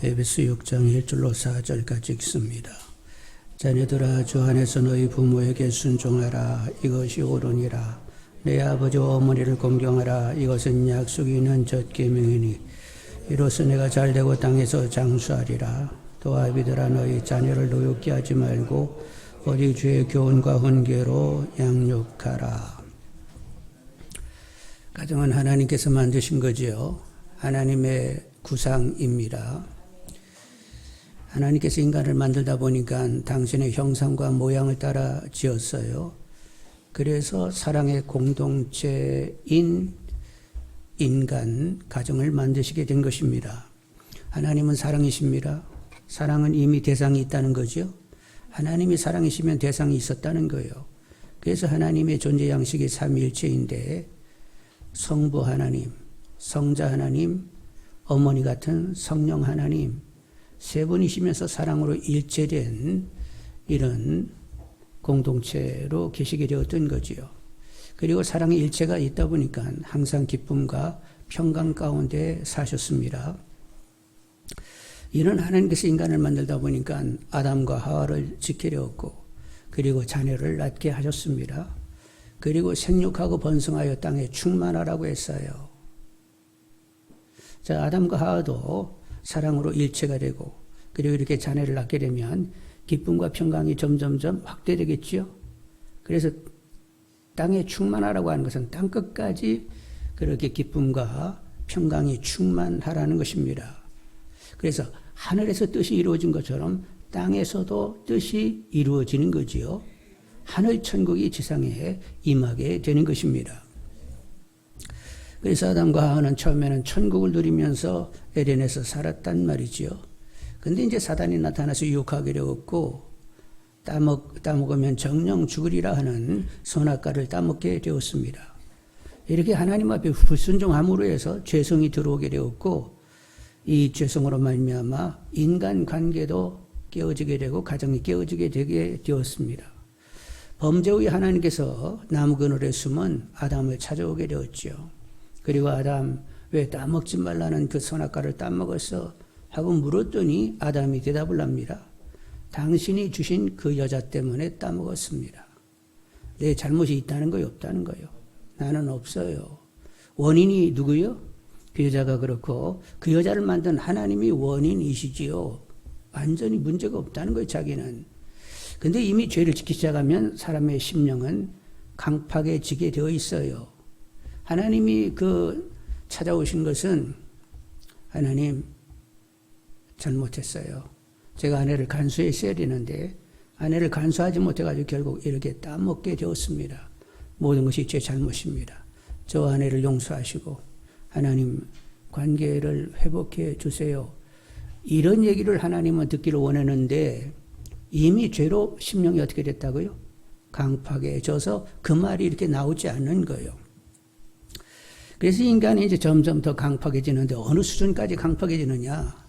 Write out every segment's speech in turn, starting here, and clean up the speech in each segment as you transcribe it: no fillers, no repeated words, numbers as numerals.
에베소 6장 1절로 4절까지 읽습니다. 자녀들아 주 안에서 너희 부모에게 순종하라. 이것이 옳으니라. 내 아버지와 어머니를 공경하라. 이것은 약속이 있는 첫 계명이니 이로써 내가 잘되고 땅에서 장수하리라. 또 아비들아 너희 자녀를 노엽게 하지 말고 오직 주의 교훈과 훈계로 양육하라. 가정은 하나님께서 만드신 거지요. 하나님의 구상입니다. 하나님께서 인간을 만들다 보니까 당신의 형상과 모양을 따라 지었어요. 그래서 사랑의 공동체인 인간, 가정을 만드시게 된 것입니다. 하나님은 사랑이십니다. 사랑은 이미 대상이 있다는 거죠. 하나님이 사랑이시면 대상이 있었다는 거예요. 그래서 하나님의 존재 양식이 삼위일체인데 성부 하나님, 성자 하나님, 어머니 같은 성령 하나님 세 분이시면서 사랑으로 일체된 이런 공동체로 계시게 되었던 거지요. 그리고 사랑의 일체가 있다 보니까 항상 기쁨과 평강 가운데 사셨습니다. 이런 하나님께서 인간을 만들다 보니까 아담과 하와를 지게 되었고 그리고 자녀를 낳게 하셨습니다. 그리고 생육하고 번성하여 땅에 충만하라고 했어요. 자, 아담과 하와도 사랑으로 일체가 되고 그리고 이렇게 자녀를 낳게 되면 기쁨과 평강이 점점점 확대되겠지요. 그래서 땅에 충만하라고 하는 것은 땅 끝까지 그렇게 기쁨과 평강이 충만하라는 것입니다. 그래서 하늘에서 뜻이 이루어진 것처럼 땅에서도 뜻이 이루어지는 거지요. 하늘 천국이 지상에 임하게 되는 것입니다. 그래서 아담과 하와는 처음에는 천국을 누리면서 에덴에서 살았단 말이지요. 근데 이제 사단이 나타나서 유혹하게 되었고 따먹으면 정령 죽으리라 하는 선악과를 따먹게 되었습니다. 이렇게 하나님 앞에 불순종함으로 해서 죄성이 들어오게 되었고 이 죄성으로 말미암아 인간관계도 깨어지게 되고 가정이 깨어지게 되게 되었습니다. 범죄 후에 하나님께서 나무 그늘에 숨은 아담을 찾아오게 되었죠. 그리고 아담 왜 따먹지 말라는 그 선악과를 따먹었어? 하고 물었더니 아담이 대답을 합니다. 당신이 주신 그 여자 때문에 따먹었습니다. 내 잘못이 있다는 거요, 없다는 거요? 나는 없어요. 원인이 누구요? 그 여자가 그렇고 그 여자를 만든 하나님이 원인이시지요. 완전히 문제가 없다는 거예요, 자기는. 근데 이미 죄를 짓기 시작하면 사람의 심령은 강팍해지게 되어 있어요. 하나님이 찾아오신 것은 하나님 잘못했어요. 제가 아내를 간수했어야 되는데 아내를 간수하지 못해가지고 결국 이렇게 따먹게 되었습니다. 모든 것이 제 잘못입니다. 저 아내를 용서하시고 하나님 관계를 회복해 주세요. 이런 얘기를 하나님은 듣기를 원했는데 이미 죄로 심령이 어떻게 됐다고요? 강팍해져서 그 말이 이렇게 나오지 않는 거예요. 그래서 인간이 이제 점점 더 강팍해지는데 어느 수준까지 강팍해지느냐?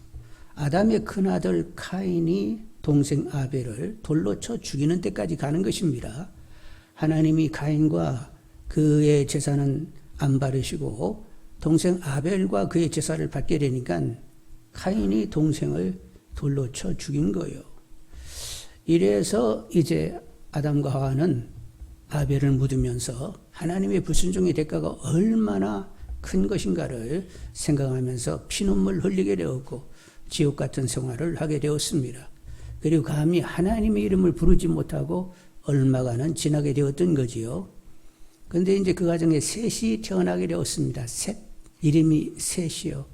아담의 큰아들 카인이 동생 아벨을 돌로 쳐 죽이는 데까지 가는 것입니다. 하나님이 카인과 그의 제사는 안 바르시고 동생 아벨과 그의 제사를 받게 되니까 카인이 동생을 돌로 쳐 죽인 거예요. 이래서 이제 아담과 하와는 아벨을 묻으면서 하나님의 불순종의 대가가 얼마나 큰 것인가를 생각하면서 피눈물 흘리게 되었고 지옥 같은 생활을 하게 되었습니다. 그리고 감히 하나님의 이름을 부르지 못하고 얼마간은 지나게 되었던 거지요. 그런데 이제 그 과정에 셋이 태어나게 되었습니다. 셋, 이름이 셋이요.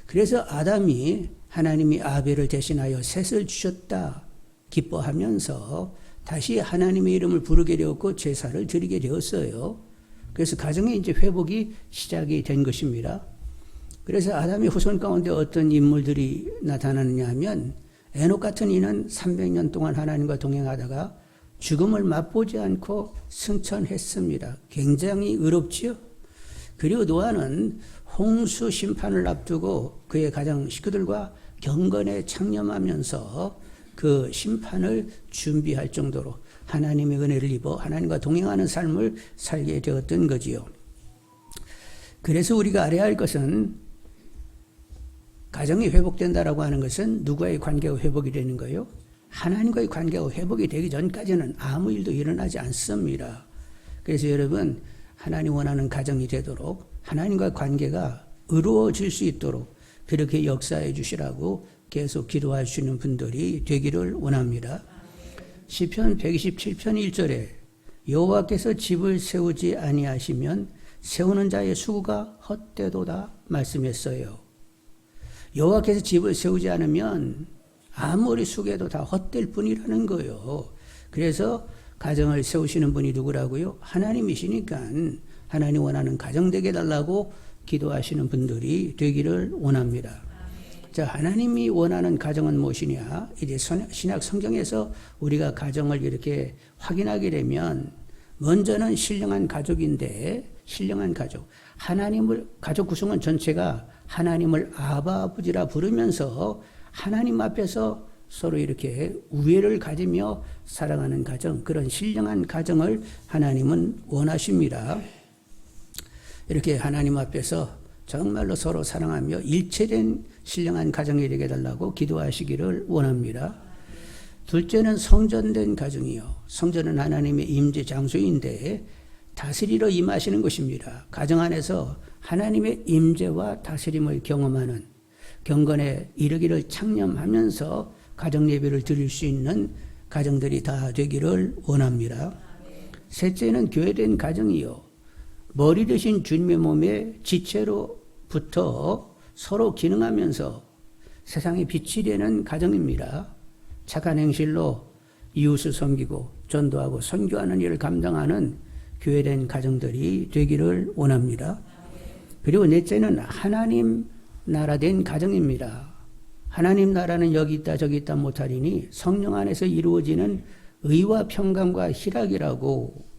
그래서 아담이 하나님이 아벨을 대신하여 셋을 주셨다 기뻐하면서 다시 하나님의 이름을 부르게 되었고 제사를 드리게 되었어요. 그래서 가정의 이제 회복이 시작이 된 것입니다. 그래서 아담의 후손 가운데 어떤 인물들이 나타나느냐 하면 에녹 같은 이는 300년 동안 하나님과 동행하다가 죽음을 맛보지 않고 승천했습니다. 굉장히 의롭지요. 그리고 노아는 홍수 심판을 앞두고 그의 가정 식구들과 경건에 창념하면서 그 심판을 준비할 정도로 하나님의 은혜를 입어 하나님과 동행하는 삶을 살게 되었던 거지요. 그래서 우리가 알아야 할 것은 가정이 회복된다라고 하는 것은 누구와의 관계가 회복이 되는 거예요? 하나님과의 관계가 회복이 되기 전까지는 아무 일도 일어나지 않습니다. 그래서 여러분, 하나님 원하는 가정이 되도록 하나님과 관계가 의로워질 수 있도록 그렇게 역사해 주시라고 계속 기도하시는 분들이 되기를 원합니다. 시편 127편 1절에 여호와께서 집을 세우지 아니하시면 세우는 자의 수고가 헛되도다 말씀했어요. 여호와께서 집을 세우지 않으면 아무리 수고해도 다 헛될 뿐이라는 거예요. 그래서 가정을 세우시는 분이 누구라고요? 하나님이시니까 하나님 원하는 가정 되게 해달라고 기도하시는 분들이 되기를 원합니다. 자, 하나님이 원하는 가정은 무엇이냐? 이제 신약 성경에서 우리가 가정을 이렇게 확인하게 되면 먼저는 신령한 가족인데, 신령한 가족. 가족 구성원 전체가 하나님을 아바 아버지라 부르면서 하나님 앞에서 서로 이렇게 우애를 가지며 사랑하는 가정, 그런 신령한 가정을 하나님은 원하십니다. 이렇게 하나님 앞에서 정말로 서로 사랑하며 일체된 신령한 가정이 되게 해달라고 기도하시기를 원합니다. 둘째는 성전된 가정이요. 성전은 하나님의 임재 장소인데 다스리러 임하시는 것입니다. 가정 안에서 하나님의 임재와 다스림을 경험하는, 경건에 이르기를 창념하면서 가정 예배를 드릴 수 있는 가정들이 다 되기를 원합니다. 셋째는 교회된 가정이요. 머리 되신 주님의 몸에 지체로부터 서로 기능하면서 세상의 빛이 되는 가정입니다. 착한 행실로 이웃을 섬기고 전도하고 선교하는 일을 감당하는 교회된 가정들이 되기를 원합니다. 그리고 넷째는 하나님 나라된 가정입니다. 하나님 나라는 여기 있다 저기 있다 못하리니 성령 안에서 이루어지는 의와 평강과 희락이라고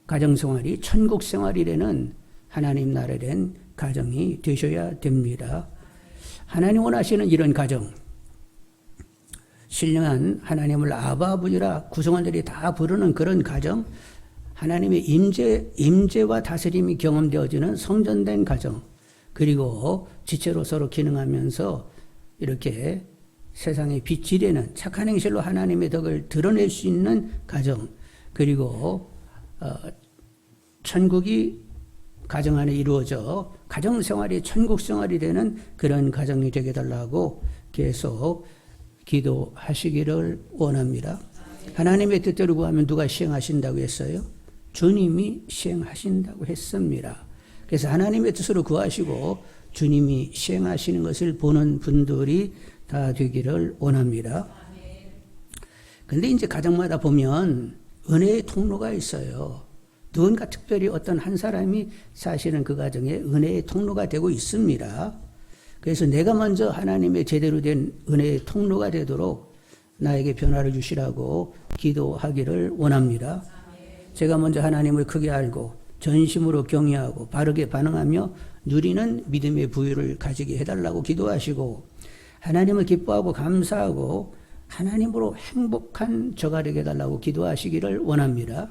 가정생활이 천국생활이라는 하나님 나라된 가정이 되셔야 됩니다. 하나님 원하시는 이런 가정, 신령한 하나님을 아바 아버지라 구성원들이 다 부르는 그런 가정, 하나님의 임재와 다스림이 경험되어지는 성전된 가정, 그리고 지체로 서로 기능하면서 이렇게 세상의 빛이 되는 착한 행실로 하나님의 덕을 드러낼 수 있는 가정, 그리고 천국이 가정 안에 이루어져 가정생활이 천국생활이 되는 그런 가정이 되게 해달라고 계속 기도하시기를 원합니다. 하나님의 뜻대로 구하면 누가 시행하신다고 했어요? 주님이 시행하신다고 했습니다. 그래서 하나님의 뜻으로 구하시고 주님이 시행하시는 것을 보는 분들이 다 되기를 원합니다. 근데 이제 가정마다 보면 은혜의 통로가 있어요. 누군가 특별히 어떤 한 사람이 사실은 그 가정에 은혜의 통로가 되고 있습니다. 그래서 내가 먼저 하나님의 제대로 된 은혜의 통로가 되도록 나에게 변화를 주시라고 기도하기를 원합니다. 제가 먼저 하나님을 크게 알고 전심으로 경외하고 바르게 반응하며 누리는 믿음의 부유를 가지게 해달라고 기도하시고, 하나님을 기뻐하고 감사하고 하나님으로 행복한 저가 되게 해달라고 기도하시기를 원합니다.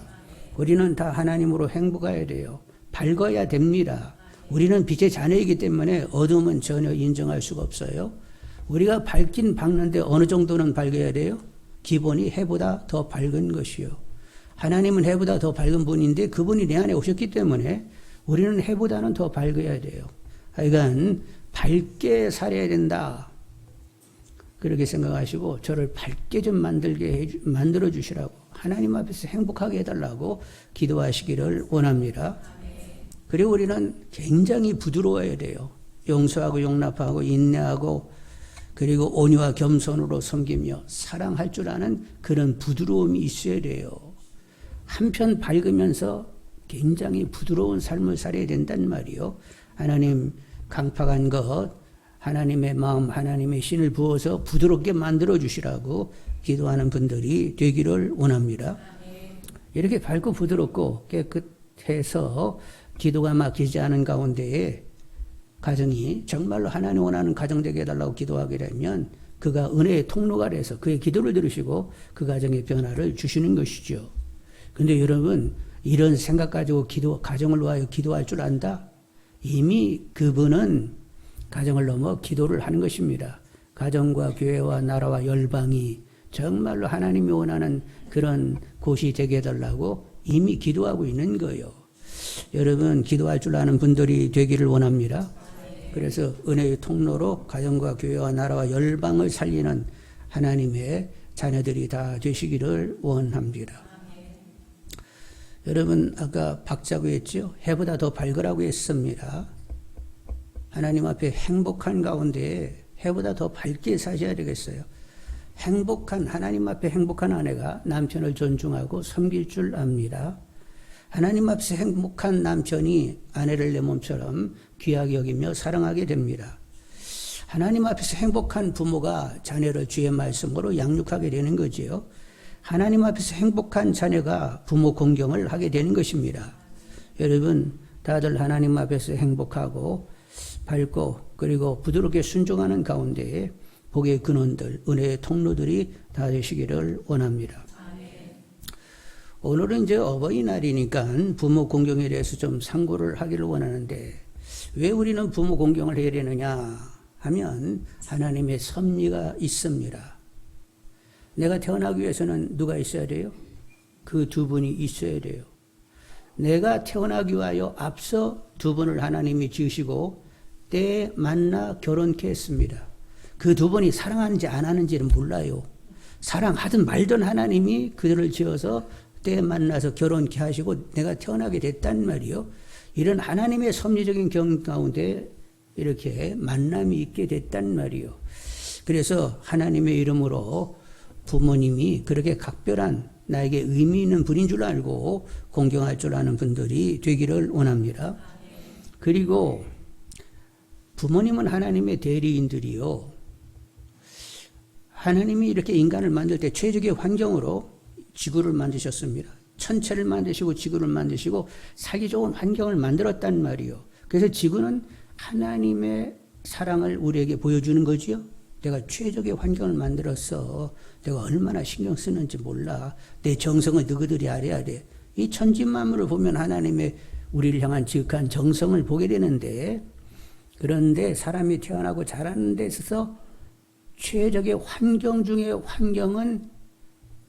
우리는 다 하나님으로 행복해야 돼요. 밝아야 됩니다. 우리는 빛의 자녀이기 때문에 어둠은 전혀 인정할 수가 없어요. 우리가 밝긴 밝는데 어느 정도는 밝아야 돼요? 기본이 해보다 더 밝은 것이요. 하나님은 해보다 더 밝은 분인데 그분이 내 안에 오셨기 때문에 우리는 해보다는 더 밝아야 돼요. 하여간 밝게 살아야 된다. 그렇게 생각하시고 저를 밝게 좀 만들어 주시라고, 하나님 앞에서 행복하게 해달라고 기도하시기를 원합니다. 그리고 우리는 굉장히 부드러워야 돼요. 용서하고 용납하고 인내하고 그리고 온유와 겸손으로 섬기며 사랑할 줄 아는 그런 부드러움이 있어야 돼요. 한편 밝으면서 굉장히 부드러운 삶을 살아야 된단 말이요. 하나님 강팍한 것, 하나님의 마음, 하나님의 신을 부어서 부드럽게 만들어 주시라고 기도하는 분들이 되기를 원합니다. 이렇게 밝고 부드럽고 깨끗해서 기도가 막히지 않은 가운데에 가정이 정말로 하나님 원하는 가정 되게 해달라고 기도하게 되면 그가 은혜의 통로가 돼서 그의 기도를 들으시고 그 가정의 변화를 주시는 것이죠. 근데 여러분, 이런 생각 가지고 가정을 위하여 기도할 줄 안다? 이미 그분은 가정을 넘어 기도를 하는 것입니다. 가정과 교회와 나라와 열방이 정말로 하나님이 원하는 그런 곳이 되게 해달라고 이미 기도하고 있는 거예요. 여러분 기도할 줄 아는 분들이 되기를 원합니다. 그래서 은혜의 통로로 가정과 교회와 나라와 열방을 살리는 하나님의 자녀들이 다 되시기를 원합니다. 여러분 아까 박자고 했죠? 해보다 더 밝으라고 했습니다. 하나님 앞에 행복한 가운데 해보다 더 밝게 사셔야 되겠어요. 하나님 앞에 행복한 아내가 남편을 존중하고 섬길 줄 압니다. 하나님 앞에서 행복한 남편이 아내를 내 몸처럼 귀하게 여기며 사랑하게 됩니다. 하나님 앞에서 행복한 부모가 자녀를 주의 말씀으로 양육하게 되는 거지요. 하나님 앞에서 행복한 자녀가 부모 공경을 하게 되는 것입니다. 여러분 다들 하나님 앞에서 행복하고 밝고 그리고 부드럽게 순종하는 가운데 복의 근원들, 은혜의 통로들이 다 되시기를 원합니다. 오늘은 이제 어버이날이니까 부모 공경에 대해서 좀 상고를 하기를 원하는데 왜 우리는 부모 공경을 해야 되느냐 하면 하나님의 섭리가 있습니다. 내가 태어나기 위해서는 누가 있어야 돼요? 그 두 분이 있어야 돼요. 내가 태어나기 위하여 앞서 두 분을 하나님이 지으시고 때에 만나 결혼케 했습니다. 그 두 분이 사랑하는지 안 하는지는 몰라요. 사랑하든 말든 하나님이 그들을 지어서 때에 만나서 결혼케 하시고 내가 태어나게 됐단 말이요. 이런 하나님의 섭리적인 경 가운데 이렇게 만남이 있게 됐단 말이요. 그래서 하나님의 이름으로 부모님이 그렇게 각별한 나에게 의미 있는 분인 줄 알고 공경할 줄 아는 분들이 되기를 원합니다. 그리고 부모님은 하나님의 대리인들이요. 하나님이 이렇게 인간을 만들 때 최적의 환경으로 지구를 만드셨습니다. 천체를 만드시고 지구를 만드시고 살기 좋은 환경을 만들었단 말이요. 그래서 지구는 하나님의 사랑을 우리에게 보여주는 거지요. 내가 최적의 환경을 만들었어. 내가 얼마나 신경 쓰는지 몰라. 내 정성을 너희들이 알아야 돼. 이 천지만물을 보면 하나님의 우리를 향한 지극한 정성을 보게 되는데 그런데 사람이 태어나고 자라는 데 있어서 최적의 환경 중에 환경은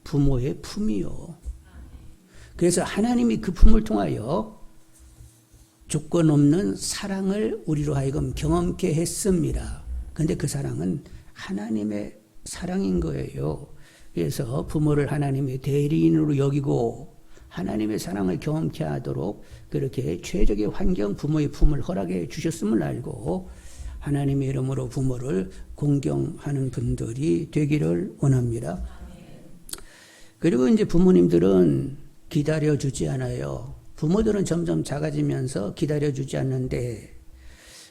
부모의 품이요. 그래서 하나님이 그 품을 통하여 조건 없는 사랑을 우리로 하여금 경험케 했습니다. 그런데 그 사랑은 하나님의 사랑인 거예요. 그래서 부모를 하나님의 대리인으로 여기고 하나님의 사랑을 경험케 하도록 그렇게 최적의 환경 부모의 품을 허락해 주셨음을 알고 하나님의 이름으로 부모를 공경하는 분들이 되기를 원합니다. 그리고 이제 부모님들은 기다려주지 않아요. 부모들은 점점 작아지면서 기다려주지 않는데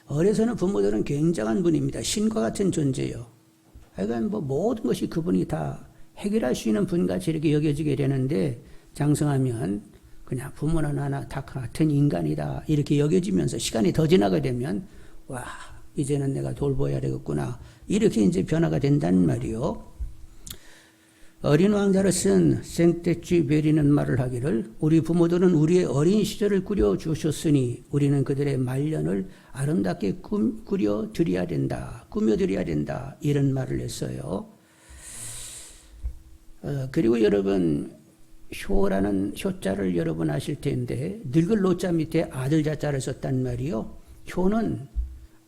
어려서는 부모들은 굉장한 분입니다. 신과 같은 존재요. 하여간 모든 것이 그분이 다 해결할 수 있는 분같이 이렇게 여겨지게 되는데 장성하면 그냥 부모는 하나 다 같은 인간이다 이렇게 여겨지면서 시간이 더 지나게 되면 와 이제는 내가 돌보아야 되겠구나 이렇게 이제 변화가 된단 말이요. 어린 왕자를 쓴 생떼쥐베리는 말을 하기를 우리 부모들은 우리의 어린 시절을 꾸려주셨으니 우리는 그들의 말년을 아름답게 꾸며드려야 된다 이런 말을 했어요. 그리고 여러분 효라는 효자를 여러분 아실 텐데 늙을 노자 밑에 아들 자자를 썼단 말이요. 효는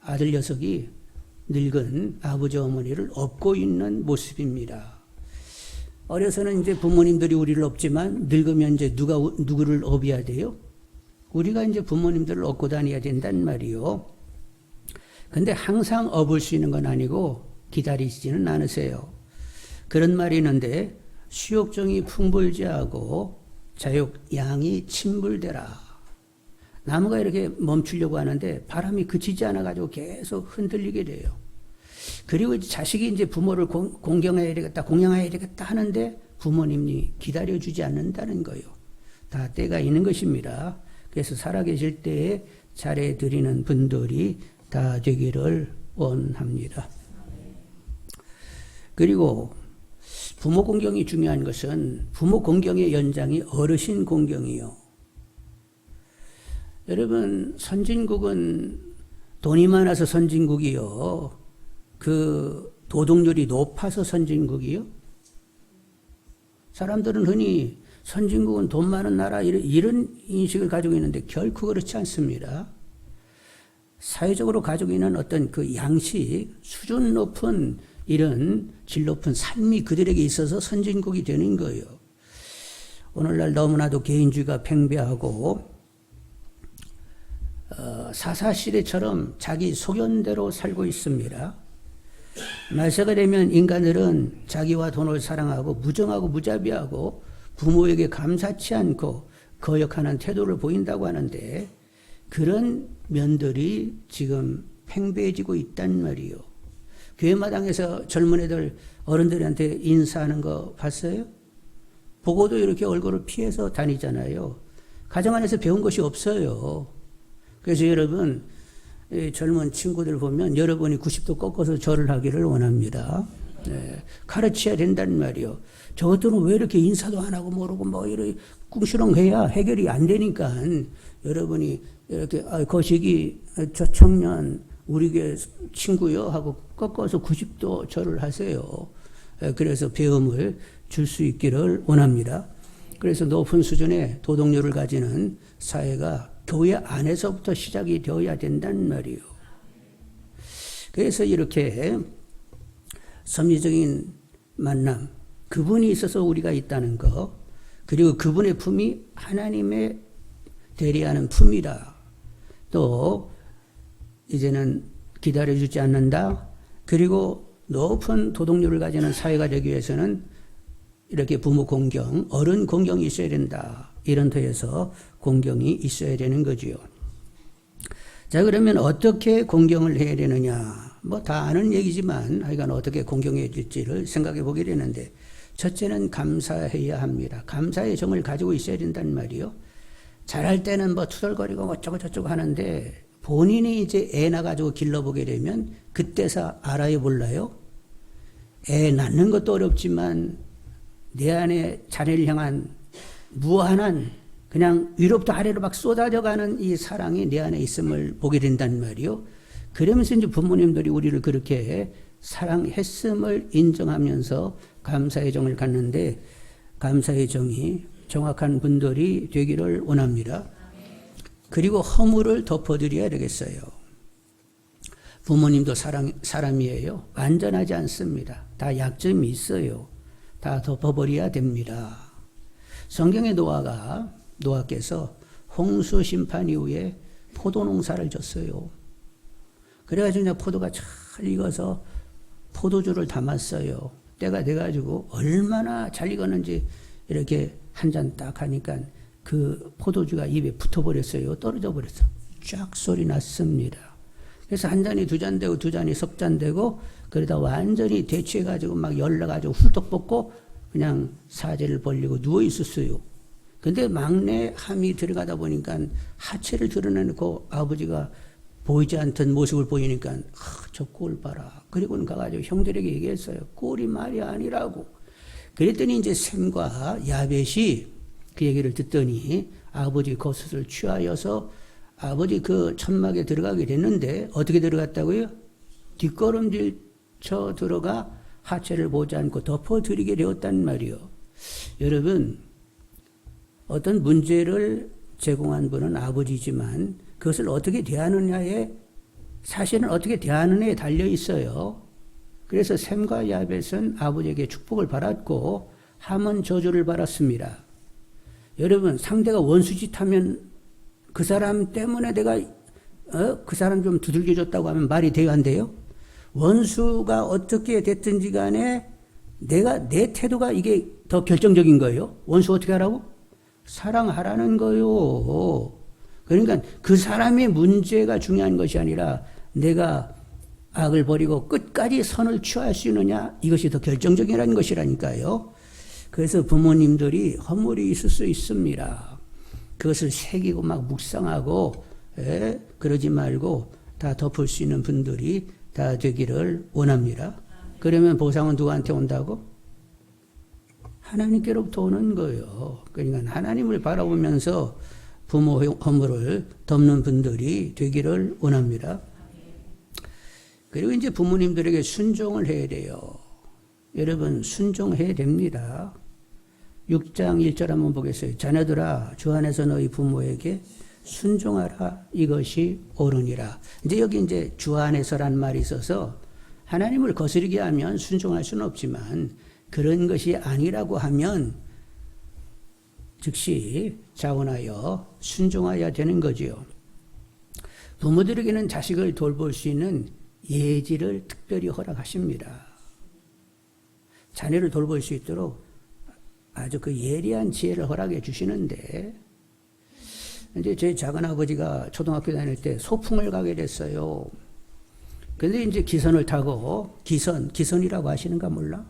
아들 녀석이 늙은 아버지 어머니를 업고 있는 모습입니다. 어려서는 이제 부모님들이 우리를 업지만 늙으면 이제 누구를 업어야 돼요? 우리가 이제 부모님들을 업고 다녀야 된단 말이요. 근데 항상 업을 수 있는 건 아니고 기다리지는 않으세요. 그런 말이 있는데 수욕종이 풍불지하고 자욕양이 침불되라. 나무가 이렇게 멈추려고 하는데 바람이 그치지 않아가지고 계속 흔들리게 돼요. 그리고 이제 자식이 이제 부모를 공경해야 되겠다, 공양해야 되겠다 하는데 부모님이 기다려주지 않는다는 거예요. 다 때가 있는 것입니다. 그래서 살아계실 때에 잘해드리는 분들이 다 되기를 원합니다. 그리고 부모 공경이 중요한 것은 부모 공경의 연장이 어르신 공경이요. 여러분 선진국은 돈이 많아서 선진국이요? 그 도덕률이 높아서 선진국이요? 사람들은 흔히 선진국은 돈 많은 나라 이런 인식을 가지고 있는데 결코 그렇지 않습니다. 사회적으로 가지고 있는 어떤 그 양식, 수준 높은 이런 질 높은 삶이 그들에게 있어서 선진국이 되는 거예요. 오늘날 너무나도 개인주의가 팽배하고 사사시대처럼 자기 소견대로 살고 있습니다. 말세가 되면 인간들은 자기와 돈을 사랑하고 무정하고 무자비하고 부모에게 감사치 않고 거역하는 태도를 보인다고 하는데 그런 면들이 지금 팽배해지고 있단 말이에요. 교회 마당에서 젊은 애들 어른들한테 인사하는 거 봤어요? 보고도 이렇게 얼굴을 피해서 다니잖아요. 가정 안에서 배운 것이 없어요. 그래서 여러분 젊은 친구들 보면 여러분이 90도 꺾어서 절을 하기를 원합니다. 네, 가르쳐야 된다는 말이요. 저것들은 왜 이렇게 인사도 안 하고 모르고 뭐 이렇게 꿍시렁해야 해결이 안 되니까 여러분이 이렇게 거시기 저 청년 우리 교회 친구요 하고 꺾어서 90도 절을 하세요. 그래서 배움을 줄 수 있기를 원합니다. 그래서 높은 수준의 도덕률을 가지는 사회가 교회 안에서부터 시작이 되어야 된다는 말이에요. 그래서 이렇게 섭리적인 만남, 그분이 있어서 우리가 있다는 것, 그리고 그분의 품이 하나님의 대리하는 품이라. 또 이제는 기다려주지 않는다. 그리고 높은 도덕률을 가지는 사회가 되기 위해서는 이렇게 부모 공경, 어른 공경이 있어야 된다. 이런 터에서 공경이 있어야 되는 거지요. 자, 그러면 어떻게 공경을 해야 되느냐? 뭐 다 아는 얘기지만 하여간 어떻게 공경해야 될지를 생각해 보게 되는데 첫째는 감사해야 합니다. 감사의 정을 가지고 있어야 된다는 말이요. 잘할 때는 뭐 투덜거리고 어쩌고 저쩌고 하는데 본인이 이제 애 낳아가지고 길러보게 되면 그때서 알아요 몰라요? 애 낳는 것도 어렵지만 내 안에 자녀를 향한 무한한 그냥 위로부터 아래로 막 쏟아져가는 이 사랑이 내 안에 있음을 보게 된단 말이요. 그러면서 이제 부모님들이 우리를 그렇게 사랑했음을 인정하면서 감사의 정을 갖는데 감사의 정이 정확한 분들이 되기를 원합니다. 그리고 허물을 덮어드려야 되겠어요. 부모님도 사람이에요. 완전하지 않습니다. 다 약점이 있어요. 다 덮어버려야 됩니다. 성경의 노아께서 홍수 심판 이후에 포도 농사를 졌어요. 그래가지고 이제 포도가 잘 익어서 포도주를 담았어요. 때가 돼가지고 얼마나 잘 익었는지 이렇게 한 잔 딱 하니까 그 포도주가 입에 붙어버렸어요. 떨어져 버렸어. 쫙 소리 났습니다. 그래서 한 잔이 두 잔 되고 두 잔이 석 잔 되고 그러다 완전히 대취해가지고 막 열나가지고 훌떡 벗고 그냥 사제를 벌리고 누워 있었어요. 근데 막내 함이 들어가다 보니까 하체를 드러내놓고 아버지가 보이지 않던 모습을 보이니까 저 꼴 봐라. 그리고는 가가지고 형들에게 얘기했어요. 꼴이 말이 아니라고. 그랬더니 이제 셈과 야벳이 그 얘기를 듣더니 아버지 겉옷을 취하여서 아버지 그 천막에 들어가게 됐는데 어떻게 들어갔다고요? 뒷걸음질 쳐 들어가 하체를 보지 않고 덮어드리게 되었단 말이요. 여러분, 어떤 문제를 제공한 분은 아버지지만 그것을 어떻게 대하느냐에 사실은 어떻게 대하느냐에 달려 있어요. 그래서 셈과 야벳은 아버지에게 축복을 받았고 함은 저주를 받았습니다. 여러분, 상대가 원수짓 하면 그 사람 때문에 내가 그 사람 좀 두들겨 줬다고 하면 말이 돼요, 안 돼요? 원수가 어떻게 됐든지 간에 내 태도가 이게 더 결정적인 거예요. 원수 어떻게 하라고? 사랑하라는 거예요. 그러니까 그 사람의 문제가 중요한 것이 아니라 내가 악을 버리고 끝까지 선을 취할 수 있느냐, 이것이 더 결정적이라는 것이라니까요. 그래서 부모님들이 허물이 있을 수 있습니다. 그것을 새기고 막 묵상하고 그러지 말고 다 덮을 수 있는 분들이 다 되기를 원합니다. 그러면 보상은 누구한테 온다고? 하나님께로부터 오는 거예요. 그러니까 하나님을 바라보면서 부모 허물을 덮는 분들이 되기를 원합니다. 그리고 이제 부모님들에게 순종을 해야 돼요. 여러분, 순종해야 됩니다. 6장 1절 한번 보겠어요. 자녀들아, 주 안에서 너희 부모에게 순종하라. 이것이 옳으니라. 이제 여기 이제 주 안에서란 말이 있어서 하나님을 거스르게 하면 순종할 수는 없지만 그런 것이 아니라고 하면 즉시 자원하여 순종해야 되는 거지요. 부모들에게는 자식을 돌볼 수 있는 예지를 특별히 허락하십니다. 자녀를 돌볼 수 있도록 아주 그 예리한 지혜를 허락해 주시는데, 이제 저희 작은아버지가 초등학교 다닐 때 소풍을 가게 됐어요. 근데 이제 기선을 타고, 기선이라고 하시는가 몰라?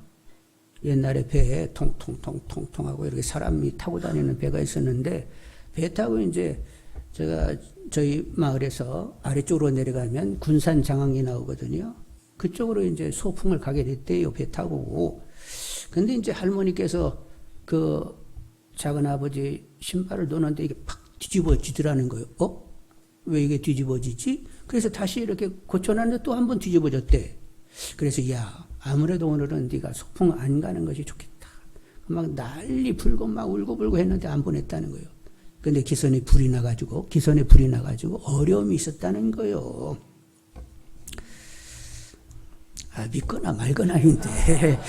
옛날에 배에 통통통통통하고 이렇게 사람이 타고 다니는 배가 있었는데, 배 타고 이제 제가 저희 마을에서 아래쪽으로 내려가면 군산 장항이 나오거든요. 그쪽으로 이제 소풍을 가게 됐대요, 배 타고. 근데 이제 할머니께서 그 작은아버지 신발을 놓는데 이게 팍 뒤집어지더라는 거예요. 왜 이게 뒤집어지지? 그래서 다시 이렇게 고쳐놨는데 또 한 번 뒤집어졌대. 그래서 야, 아무래도 오늘은 네가 소풍 안 가는 것이 좋겠다. 막 난리 불고 막 울고불고 했는데 안 보냈다는 거예요. 근데 기선에 불이 나가지고 어려움이 있었다는 거예요. 믿거나 말거나인데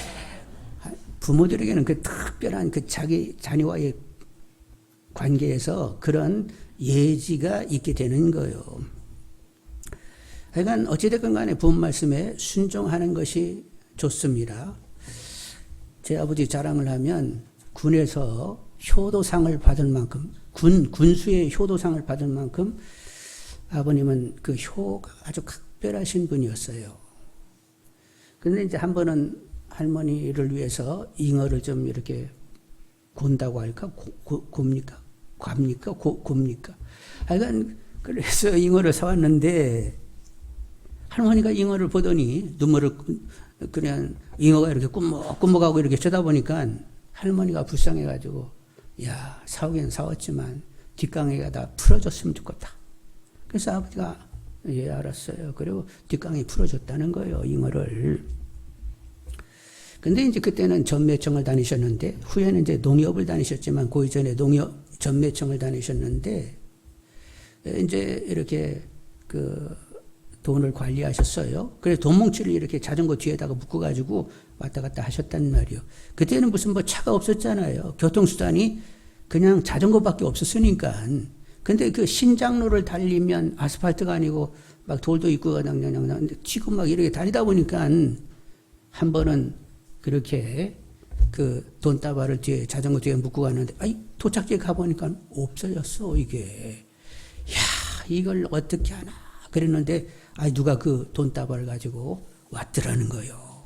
부모들에게는 그 특별한 그 자기 자녀와의 관계에서 그런 예지가 있게 되는 거예요. 하여간 어찌됐건 간에 부모 말씀에 순종하는 것이 좋습니다. 제 아버지 자랑을 하면 군에서 효도상을 받을 만큼, 군수의 효도상을 받을 만큼 아버님은 그 효가 아주 각별하신 분이었어요. 근데 이제 한 번은 할머니를 위해서 잉어를 좀 이렇게 곤다고 할까? 곱니까? 하여간 그래서 잉어를 사왔는데 할머니가 잉어를 보더니 눈물을 그냥 잉어가 이렇게 꾸벅꾸벅하고 이렇게 쳐다보니까 할머니가 불쌍해가지고 야, 사오긴 사왔지만 뒷강이가 다 풀어줬으면 좋겠다. 그래서 아버지가 예, 알았어요. 그리고 뒷강이 풀어줬다는 거예요, 잉어를. 근데 이제 그때는 전매청을 다니셨는데, 후에는 이제 농협을 다니셨지만, 그 이전에 전매청을 다니셨는데, 이제 이렇게 그 돈을 관리하셨어요. 그래서 돈 뭉치를 이렇게 자전거 뒤에다가 묶어가지고 왔다 갔다 하셨단 말이요. 그때는 무슨 뭐 차가 없었잖아요. 교통수단이 그냥 자전거밖에 없었으니까. 근데 그 신장로를 달리면 아스팔트가 아니고 막 돌도 있고 그냥 치고 막 이렇게 다니다 보니까 한 번은 그렇게 그 돈다발을 뒤에 자전거 뒤에 묶고 갔는데 도착지에 가보니까 없어졌어 이게. 야, 이걸 어떻게 하나 그랬는데 누가 그 돈다발을 가지고 왔더라는 거예요.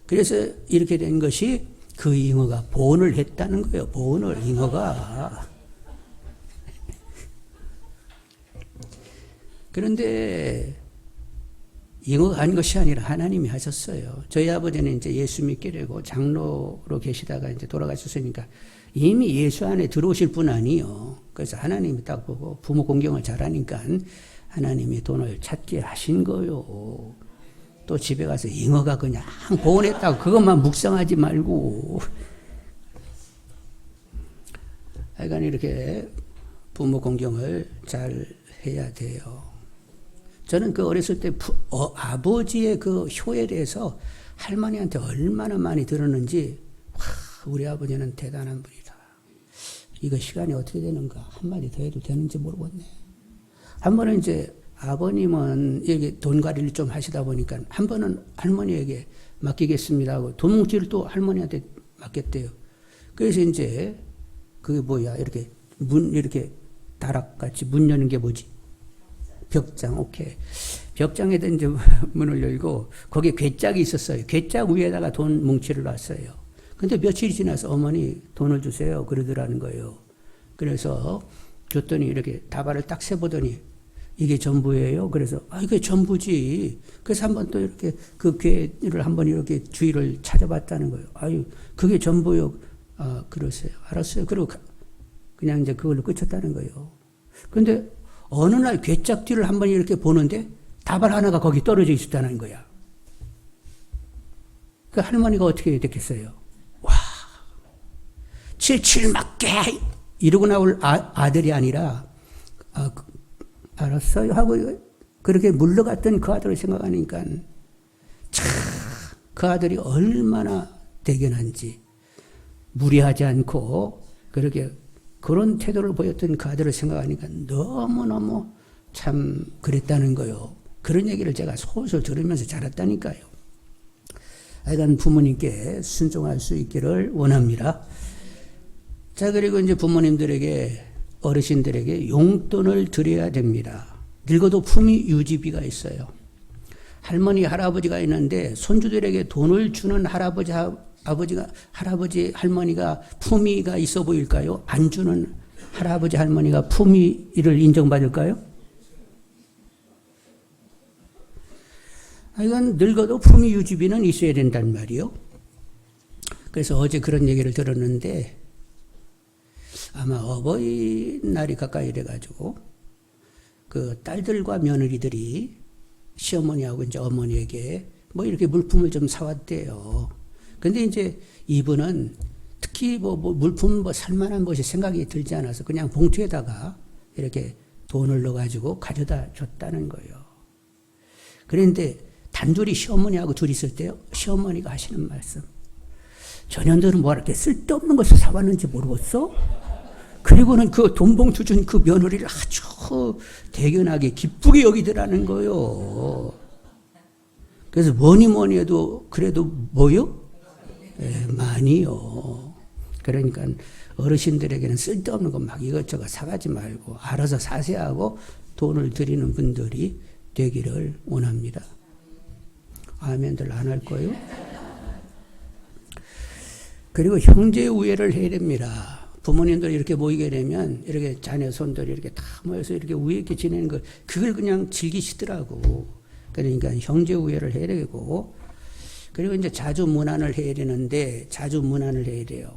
그래서 이렇게 된 것이 그 잉어가 보온을 했다는 거예요. 보온을 잉어가. 그런데 잉어가 한 것이 아니라 하나님이 하셨어요. 저희 아버지는 이제 예수 믿게 되고 장로로 계시다가 이제 돌아가셨으니까 이미 예수 안에 들어오실 분 아니요. 그래서 하나님이 딱 보고 부모 공경을 잘하니까 하나님이 돈을 찾게 하신 거요. 또 집에 가서 잉어가 그냥 보온했다고 그것만 묵상하지 말고. 하여간 이렇게 부모 공경을 잘 해야 돼요. 저는 그 어렸을 때 아버지의 그 효에 대해서 할머니한테 얼마나 많이 들었는지, 우리 아버지는 대단한 분이다. 이거 시간이 어떻게 되는가? 한마디 더 해도 되는지 모르겠네. 한 번은 이제 아버님은 여기 돈 관리를 좀 하시다 보니까 한 번은 할머니에게 맡기겠습니다 하고 돈 뭉치를 또 할머니한테 맡겼대요. 그래서 이제 그게 뭐야? 이렇게 이렇게 다락같이 문 여는 게 뭐지? 벽장, 오케이. 벽장에다 이제 문을 열고 거기에 괴짝이 있었어요. 괴짝 위에다가 돈 뭉치를 놨어요. 근데 며칠이 지나서 어머니 돈을 주세요. 그러더라는 거예요. 그래서 줬더니 이렇게 다발을 딱 세보더니 이게 전부예요. 그래서 이게 전부지. 그래서 한번 또 이렇게 그 괴를 한번 이렇게 주위를 찾아봤다는 거예요. 그게 전부요. 그러세요. 알았어요. 그리고 그냥 이제 그걸로 끝쳤다는 거예요. 근데 어느 날 괴짝 뒤를 한번 이렇게 보는데 다발 하나가 거기 떨어져 있었다는 거야. 그 할머니가 어떻게 됐겠어요? 와, 칠칠 맞게 이러고 나올 아들이 아니라 알았어요 하고 그렇게 물러갔던 그 아들을 생각하니까 참 그 아들이 얼마나 대견한지 무리하지 않고 그렇게 그런 태도를 보였던 그 아들을 생각하니까 너무너무 참 그랬다는 거요. 그런 얘기를 제가 솔솔 들으면서 자랐다니까요. 하여간 부모님께 순종할 수 있기를 원합니다. 자, 그리고 이제 부모님들에게 어르신들에게 용돈을 드려야 됩니다. 늙어도 품위 유지비가 있어요. 할머니, 할아버지가 있는데 손주들에게 돈을 주는 할아버지, 할머니가 품위가 있어 보일까요? 안 주는 할아버지, 할머니가 품위를 인정받을까요? 이건 늙어도 품위 유지비는 있어야 된단 말이요. 그래서 어제 그런 얘기를 들었는데 아마 어버이날이 가까이 돼가지고 그 딸들과 며느리들이 시어머니하고 이제 어머니에게 뭐 이렇게 물품을 좀 사왔대요. 근데 이제 이분은 특히 뭐 물품 뭐 살만한 것이 생각이 들지 않아서 그냥 봉투에다가 이렇게 돈을 넣어가지고 가져다 줬다는 거예요. 그런데 단둘이 시어머니하고 둘이 있을 때 시어머니가 하시는 말씀. 전현들은 뭐 이렇게 쓸데없는 것을 사왔는지 모르겠어? 그리고는 그 돈봉투 준 그 며느리를 아주 대견하게 기쁘게 여기더라는 거요. 그래서 뭐니 해도 그래도 뭐요? 네, 많이요. 그러니까 어르신들에게는 쓸데없는 거 막 이것저것 사가지 말고 알아서 사세요 하고 돈을 드리는 분들이 되기를 원합니다. 아멘들 안 할 거예요? 그리고 형제 우애를 해야 됩니다. 부모님들 이렇게 모이게 되면 이렇게 자녀 손들이 이렇게 다 모여서 이렇게 우애 있게 지내는 거 그걸 그냥 즐기시더라고. 그러니까 형제 우애를 해야 되고 그리고 이제 자주 문안을 해야 되는데 자주 문안을 해야 돼요.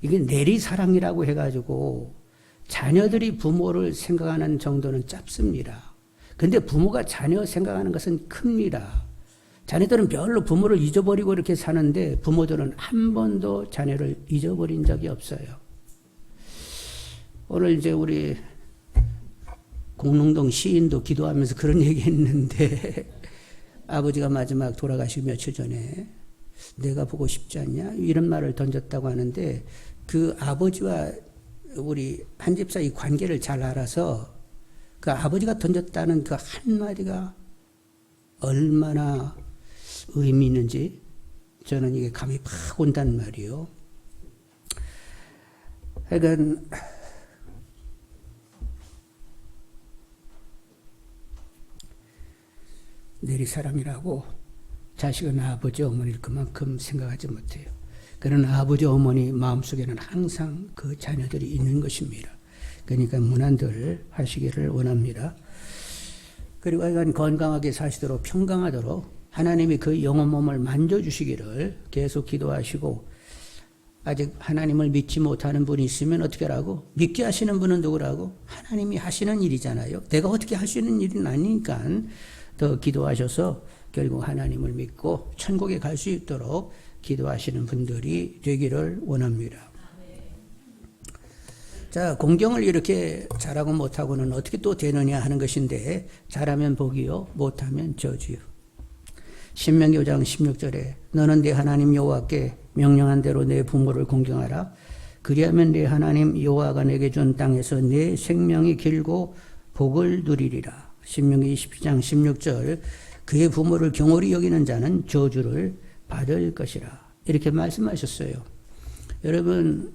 이게 내리사랑이라고 해가지고 자녀들이 부모를 생각하는 정도는 짧습니다. 근데 부모가 자녀 생각하는 것은 큽니다. 자녀들은 별로 부모를 잊어버리고 이렇게 사는데 부모들은 한 번도 자녀를 잊어버린 적이 없어요. 오늘 이제 우리 공릉동 시인도 기도하면서 그런 얘기 했는데 아버지가 마지막 돌아가시기 며칠 전에 내가 보고 싶지 않냐? 이런 말을 던졌다고 하는데 그 아버지와 우리 한 집사 이 관계를 잘 알아서 그 아버지가 던졌다는 그 한마디가 얼마나 의미 있는지 저는 이게 감이 팍 온단 말이에요. 하여간 내리사랑이라고 자식은 아버지 어머니를 그만큼 생각하지 못해요. 그러나 아버지 어머니 마음속에는 항상 그 자녀들이 있는 것입니다. 그러니까 문안들 하시기를 원합니다. 그리고 하여간 건강하게 사시도록 평강하도록 하나님이 그 영혼 몸을 만져주시기를 계속 기도하시고 아직 하나님을 믿지 못하는 분이 있으면 어떻게 하라고? 믿게 하시는 분은 누구라고? 하나님이 하시는 일이잖아요. 내가 어떻게 할 수 있는 일은 아니니까 더 기도하셔서 결국 하나님을 믿고 천국에 갈 수 있도록 기도하시는 분들이 되기를 원합니다. 자, 공경을 이렇게 잘하고 못하고는 어떻게 또 되느냐 하는 것인데 잘하면 복이요 못하면 저주요. 신명기 5장 16절에 너는 네 하나님 여호와께 명령한 대로 내 부모를 공경하라. 그리하면 네 하나님 여호와가 내게 준 땅에서 내 생명이 길고 복을 누리리라. 신명기 22장 16절 그의 부모를 경홀히 여기는 자는 저주를 받을 것이라. 이렇게 말씀하셨어요. 여러분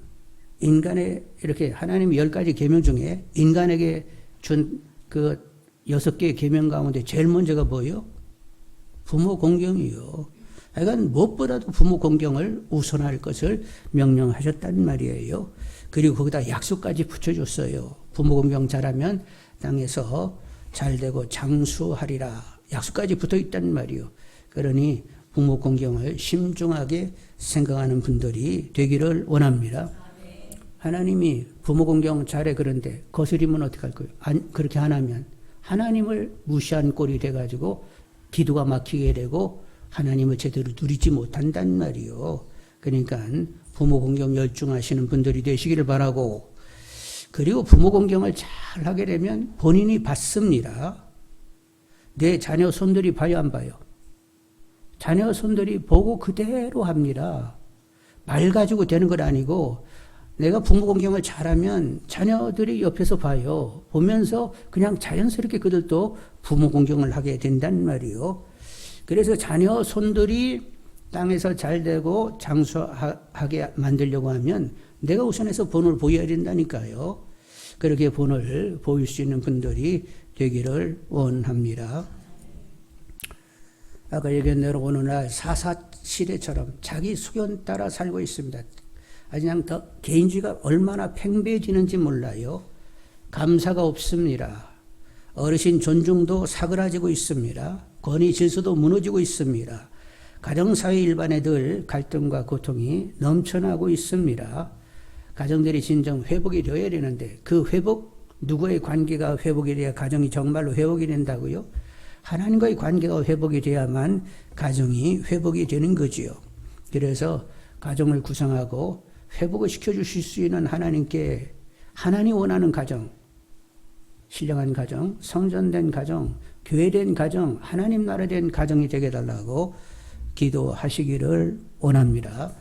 인간의 이렇게 하나님 10가지 계명 중에 인간에게 준 그 6개의 계명 가운데 제일 먼저가 뭐예요? 부모 공경이요. 하여간 무엇보다도 부모 공경을 우선할 것을 명령하셨단 말이에요. 그리고 거기다 약속까지 붙여줬어요. 부모 공경 잘하면 땅에서 잘되고 장수하리라. 약속까지 붙어있단 말이에요. 그러니 부모 공경을 심중하게 생각하는 분들이 되기를 원합니다. 하나님이 부모 공경 잘해 그런데 거스리면 어떻게 할 거예요? 그렇게 안 하면 하나님을 무시한 꼴이 돼가지고 기도가 막히게 되고 하나님을 제대로 누리지 못한단 말이요. 그러니까 부모 공경 열중하시는 분들이 되시기를 바라고, 그리고 부모 공경을 잘 하게 되면 본인이 받습니다. 내 자녀 손들이 봐요, 안 봐요? 자녀 손들이 보고 그대로 합니다. 말 가지고 되는 건 아니고, 내가 부모 공경을 잘하면 자녀들이 옆에서 봐요. 보면서 그냥 자연스럽게 그들도 부모 공경을 하게 된단 말이요. 그래서 자녀 손들이 땅에서 잘 되고 장수하게 만들려고 하면 내가 우선해서 본을 보여야 된다니까요. 그렇게 본을 보일 수 있는 분들이 되기를 원합니다. 아까 얘기한 대로 오늘날 사사시대처럼 자기 수견 따라 살고 있습니다. 아주 그냥 더 개인주의가 얼마나 팽배해지는지 몰라요. 감사가 없습니다. 어르신 존중도 사그라지고 있습니다. 권위 질서도 무너지고 있습니다. 가정사회 일반에 늘 갈등과 고통이 넘쳐나고 있습니다. 가정들이 진정 회복이 되어야 되는데 그 회복, 누구의 관계가 회복이 돼야 가정이 정말로 회복이 된다고요? 하나님과의 관계가 회복이 돼야만 가정이 회복이 되는 거지요. 그래서 가정을 구성하고 회복을 시켜주실 수 있는 하나님께, 하나님 원하는 가정, 신령한 가정, 성전된 가정, 교회된 가정, 하나님 나라 된 가정이 되게 해달라고 기도하시기를 원합니다.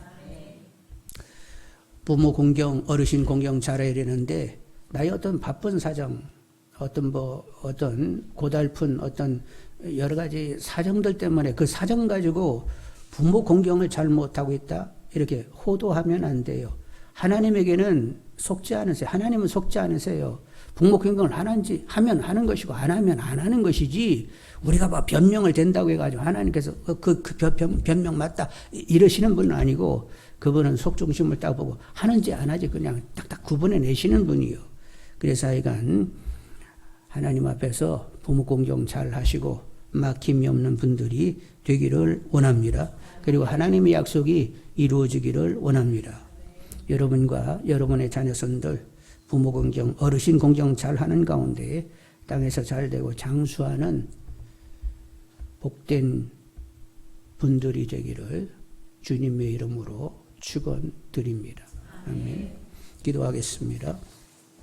부모 공경, 어르신 공경 잘해야 되는데 나의 어떤 바쁜 사정, 어떤 고달픈 어떤 여러 가지 사정들 때문에 그 사정 가지고 부모 공경을 잘 못하고 있다, 이렇게 호도하면 안 돼요. 하나님에게는 속지 않으세요. 하나님은 속지 않으세요. 부모 공경을 하면 하는 것이고 안 하면 안 하는 것이지, 우리가 막 변명을 된다고 해가지고 하나님께서 그 변명 맞다 이러시는 분은 아니고, 그분은 속중심을 딱 보고 하는지 안 하지 그냥 딱딱 구분해 내시는 분이요. 그래서 하여간 하나님 앞에서 부모 공경 잘 하시고 막힘이 없는 분들이 되기를 원합니다. 그리고 하나님의 약속이 이루어지기를 원합니다. 여러분과 여러분의 자녀손들 부모 공경, 어르신 공경 잘하는 가운데 땅에서 잘되고 장수하는 복된 분들이 되기를 주님의 이름으로 축원드립니다. 아멘. 기도하겠습니다.